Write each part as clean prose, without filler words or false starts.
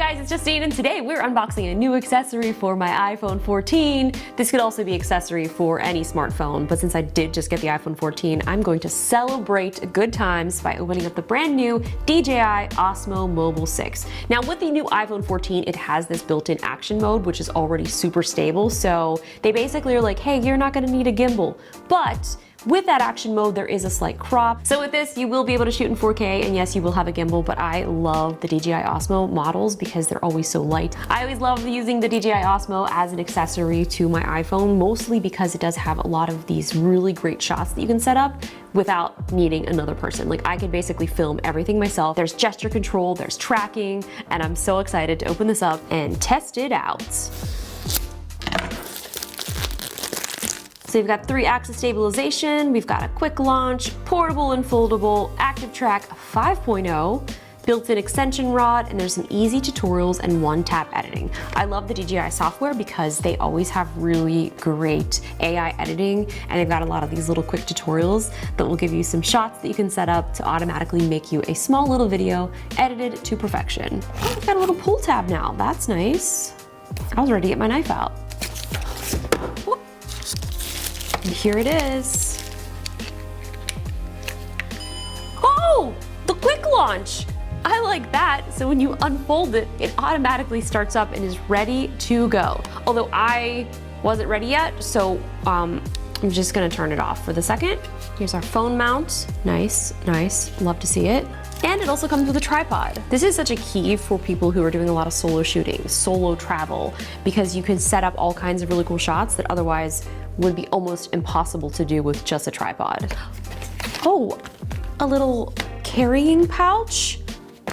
guys, it's Justine, and today we're unboxing a new accessory for my iPhone 14. This could also be accessory for any smartphone, but since I did just get the iPhone 14, I'm going to celebrate good times by opening up the brand new DJI Osmo Mobile 6. Now with the new iPhone 14, it has this built-in action mode, which is already super stable, so they basically are like, hey, you're not gonna need a gimbal, but with that action mode, there is a slight crop. So with this, you will be able to shoot in 4K, and yes, you will have a gimbal, but I love the DJI Osmo models because they're always so light. I always love using the DJI Osmo as an accessory to my iPhone, mostly because it does have a lot of these really great shots that you can set up without needing another person. Like, I can basically film everything myself. There's gesture control, there's tracking, and I'm so excited to open this up and test it out. So we've got 3-axis stabilization, we've got a quick launch, portable and foldable, active track 5.0, built-in extension rod, and there's some easy tutorials and one-tap editing. I love the DJI software because they always have really great AI editing, and they've got a lot of these little quick tutorials that will give you some shots that you can set up to automatically make you a small little video edited to perfection. Oh, we've got a little pull tab now, that's nice. I was ready to get my knife out. And here it is. Oh, the quick launch. I like that. So when you unfold it, it automatically starts up and is ready to go. Although I wasn't ready yet, so I'm just gonna turn it off for the second. Here's our phone mount. Nice, nice, love to see it. And it also comes with a tripod. This is such a key for people who are doing a lot of solo shooting, solo travel, because you can set up all kinds of really cool shots that otherwise would be almost impossible to do with just a tripod. Oh, a little carrying pouch.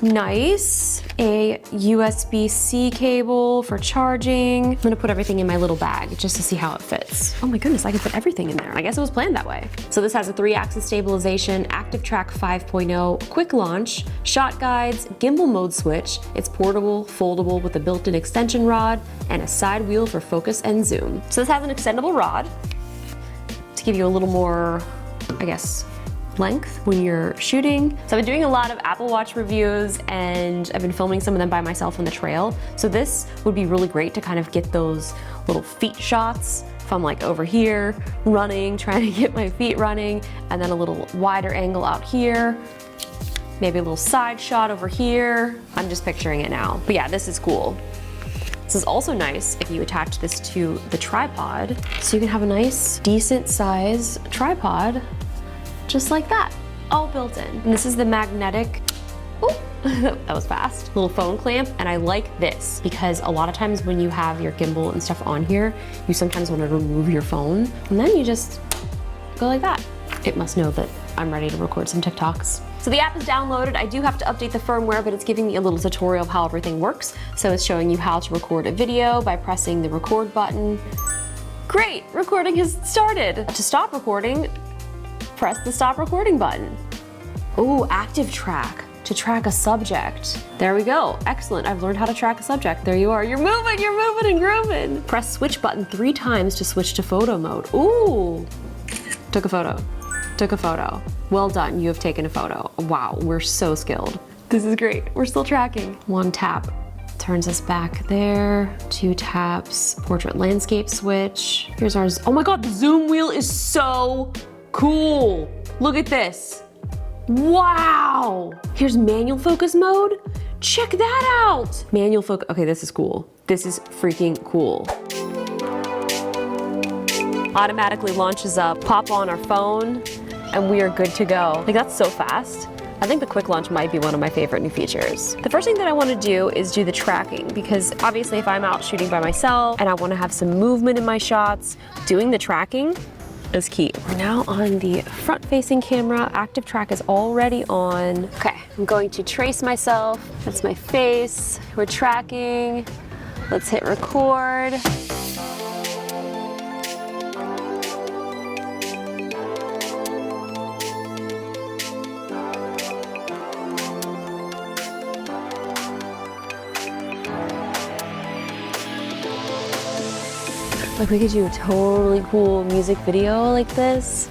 Nice. A USB-C cable for charging. I'm gonna put everything in my little bag just to see how it fits. Oh my goodness, I can put everything in there. I guess it was planned that way. So this has a 3-axis stabilization, active track 5.0, quick launch, shot guides, gimbal mode switch. It's portable, foldable with a built-in extension rod, and a side wheel for focus and zoom. So this has an extendable rod to give you a little more, I guess, length when you're shooting. So I've been doing a lot of Apple Watch reviews, and I've been filming some of them by myself on the trail. So this would be really great to kind of get those little feet shots if I'm like over here running, trying to get my feet running, and then a little wider angle out here. Maybe a little side shot over here. I'm just picturing it now. But yeah, this is cool. This is also nice if you attach this to the tripod, so you can have a nice, decent size tripod just like that, all built in. And this is the magnetic, oh, that was fast, little phone clamp. And I like this because a lot of times when you have your gimbal and stuff on here, you sometimes want to remove your phone, and then you just go like that. It must know that I'm ready to record some TikToks. So the app is downloaded. I do have to update the firmware, but it's giving me a little tutorial of how everything works. So it's showing you how to record a video by pressing the record button. Great, recording has started. To stop recording, press the stop recording button. Ooh, active track to track a subject. There we go, excellent. I've learned how to track a subject. There you are, you're moving and grooving. Press switch button 3 times to switch to photo mode. Ooh, took a photo, took a photo. Well done, you have taken a photo. Wow, we're so skilled. This is great, we're still tracking. 1 tap turns us back there. 2 taps, portrait landscape switch. Here's our, oh my God, the zoom wheel is so cool. Look at this. Wow. Here's manual focus mode. Check that out. Manual focus. Okay, this is cool. This is freaking cool. Automatically launches up, pop on our phone, and we are good to go. Like, that's so fast. I think the quick launch might be one of my favorite new features. The first thing that I want to do is do the tracking, because obviously if I'm out shooting by myself and I want to have some movement in my shots, doing the tracking is key. We're now on the front-facing camera. Active track is already on. Okay, I'm going to trace myself. That's my face. We're tracking. Let's hit record. Like, we could do a totally cool music video like this.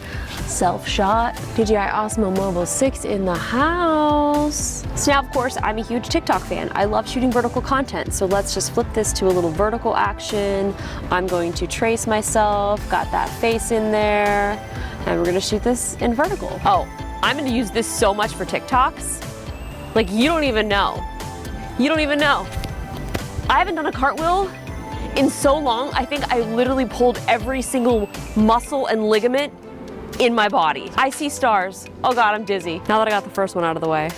self shot. DJI Osmo Mobile 6 in the house. So now, of course, I'm a huge TikTok fan. I love shooting vertical content. So let's just flip this to a little vertical action. I'm going to trace myself, got that face in there, and we're gonna shoot this in vertical. Oh, I'm gonna use this so much for TikToks. Like, you don't even know. You don't even know. I haven't done a cartwheel in so long. I think I literally pulled every single muscle and ligament in my body. I see stars. Oh God, I'm dizzy. Now that I got the first one out of the way.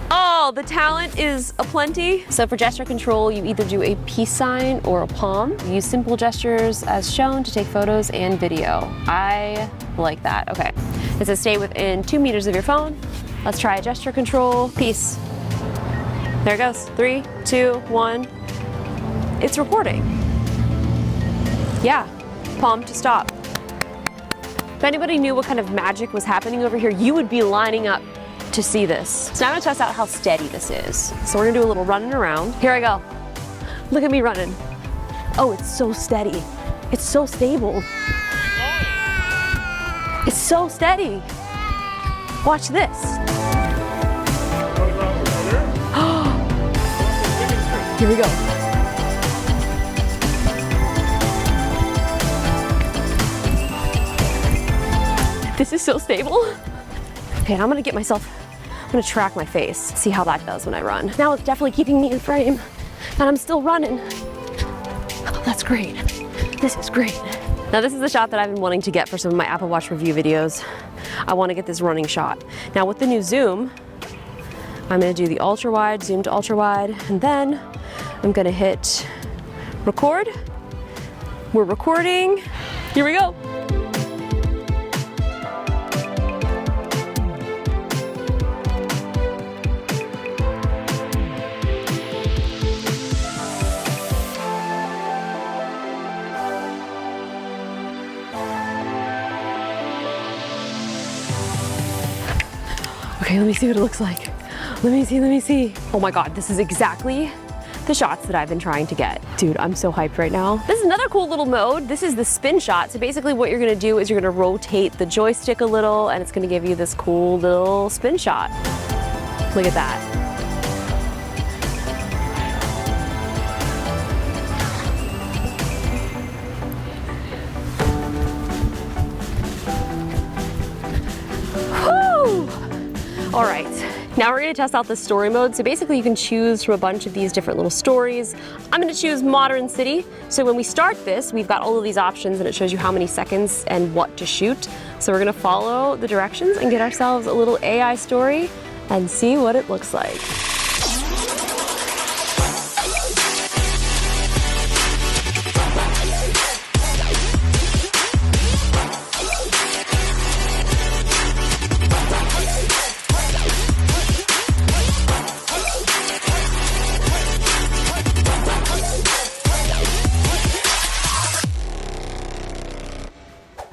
Oh, the talent is aplenty. So for gesture control, you either do a peace sign or a palm. You use simple gestures as shown to take photos and video. I like that. Okay. It says stay within 2 meters of your phone. Let's try a gesture control. Peace. There it goes. 3, 2, 1. It's recording. Yeah. Palm to stop. If anybody knew what kind of magic was happening over here, you would be lining up to see this. So now I'm gonna test out how steady this is. So we're gonna do a little running around. Here I go. Look at me running. Oh, it's so steady. It's so stable. It's so steady. Watch this. Here we go. This is so stable. Okay, I'm gonna track my face, see how that does when I run. Now it's definitely keeping me in frame, and I'm still running. Oh, that's great. This is great. Now this is the shot that I've been wanting to get for some of my Apple Watch review videos. I wanna get this running shot. Now with the new zoom, I'm gonna do the ultra wide, zoom to ultra wide, and then I'm gonna hit record. We're recording. Here we go. Okay, let me see what it looks like. Let me see. Oh my God, this is exactly the shots that I've been trying to get. Dude, I'm so hyped right now. This is another cool little mode. This is the spin shot. So basically what you're gonna do is you're gonna rotate the joystick a little and it's gonna give you this cool little spin shot. Look at that. All right, now we're gonna test out the story mode. So basically you can choose from a bunch of these different little stories. I'm gonna choose Modern City. So when we start this, we've got all of these options and it shows you how many seconds and what to shoot. So we're gonna follow the directions and get ourselves a little AI story and see what it looks like.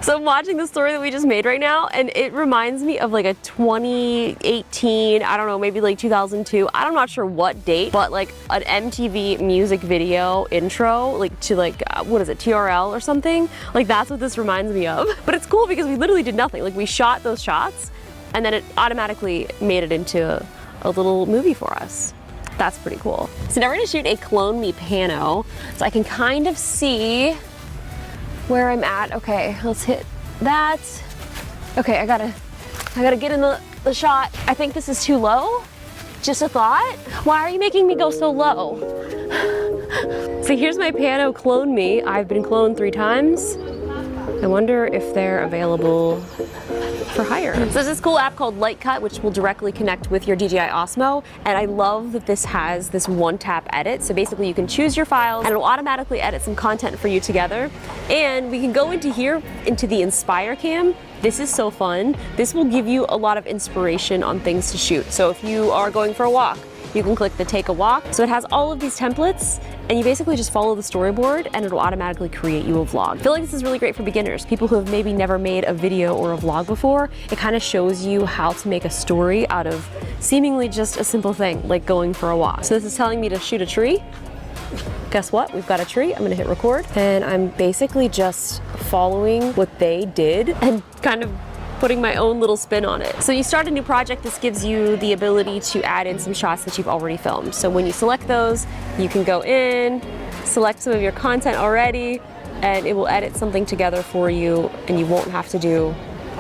So I'm watching the story that we just made right now, and it reminds me of like a 2018, I don't know, maybe like 2002, I'm not sure what date, but like an MTV music video intro, like to like, what is it, TRL or something? Like that's what this reminds me of. But it's cool because we literally did nothing. Like we shot those shots, and then it automatically made it into a little movie for us. That's pretty cool. So now we're gonna shoot a clone me pano, so I can kind of see where I'm at. Okay, let's hit that. Okay, I gotta get in the shot. I think this is too low. Just a thought. Why are you making me go so low? So here's my pano clone me. I've been cloned 3 times. I wonder if they're available for hire. So there's this cool app called Lightcut, which will directly connect with your DJI Osmo. And I love that this has this one-tap edit. So basically you can choose your files and it'll automatically edit some content for you together. And we can go into here, into the Inspire Cam. This is so fun. This will give you a lot of inspiration on things to shoot. So if you are going for a walk, you can click the take a walk. So it has all of these templates and you basically just follow the storyboard and it'll automatically create you a vlog. I feel like this is really great for beginners, people who have maybe never made a video or a vlog before. It kind of shows you how to make a story out of seemingly just a simple thing, like going for a walk. So this is telling me to shoot a tree. Guess what? We've got a tree. I'm gonna hit record and I'm basically just following what they did and kind of putting my own little spin on it. So you start a new project, this gives you the ability to add in some shots that you've already filmed. So when you select those, you can go in, select some of your content already, and it will edit something together for you, and you won't have to do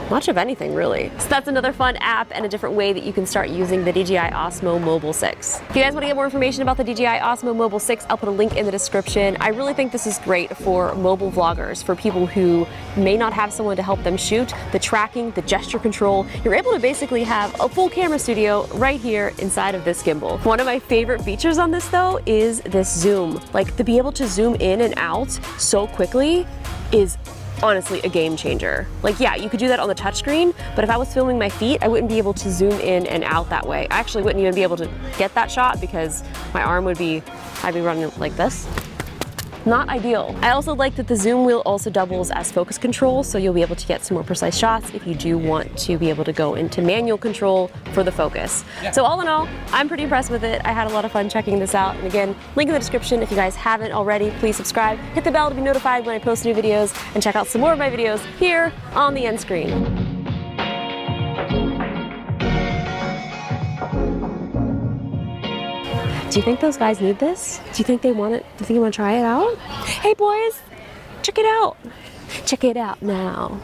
much of anything really. So that's another fun app and a different way that you can start using the DJI Osmo Mobile 6. If you guys want to get more information about the DJI Osmo Mobile 6, I'll put a link in the description. I really think this is great for mobile vloggers, for people who may not have someone to help them shoot. The tracking, the gesture control, you're able to basically have a full camera studio right here inside of this gimbal. One of my favorite features on this though is this zoom. Like to be able to zoom in and out so quickly is honestly a game changer. Like yeah, you could do that on the touchscreen, but if I was filming my feet, I wouldn't be able to zoom in and out that way. I actually wouldn't even be able to get that shot because my arm would be, I'd be running like this. Not ideal. I also like that the zoom wheel also doubles as focus control, so you'll be able to get some more precise shots if you do want to be able to go into manual control for the focus. Yeah. So all in all, I'm pretty impressed with it. I had a lot of fun checking this out. And again, link in the description. If you guys haven't already, please subscribe, hit the bell to be notified when I post new videos, and check out some more of my videos here on the end screen. Do you think those guys need this? Do you think they want it? Do you think you want to try it out? Hey boys, check it out. Check it out now.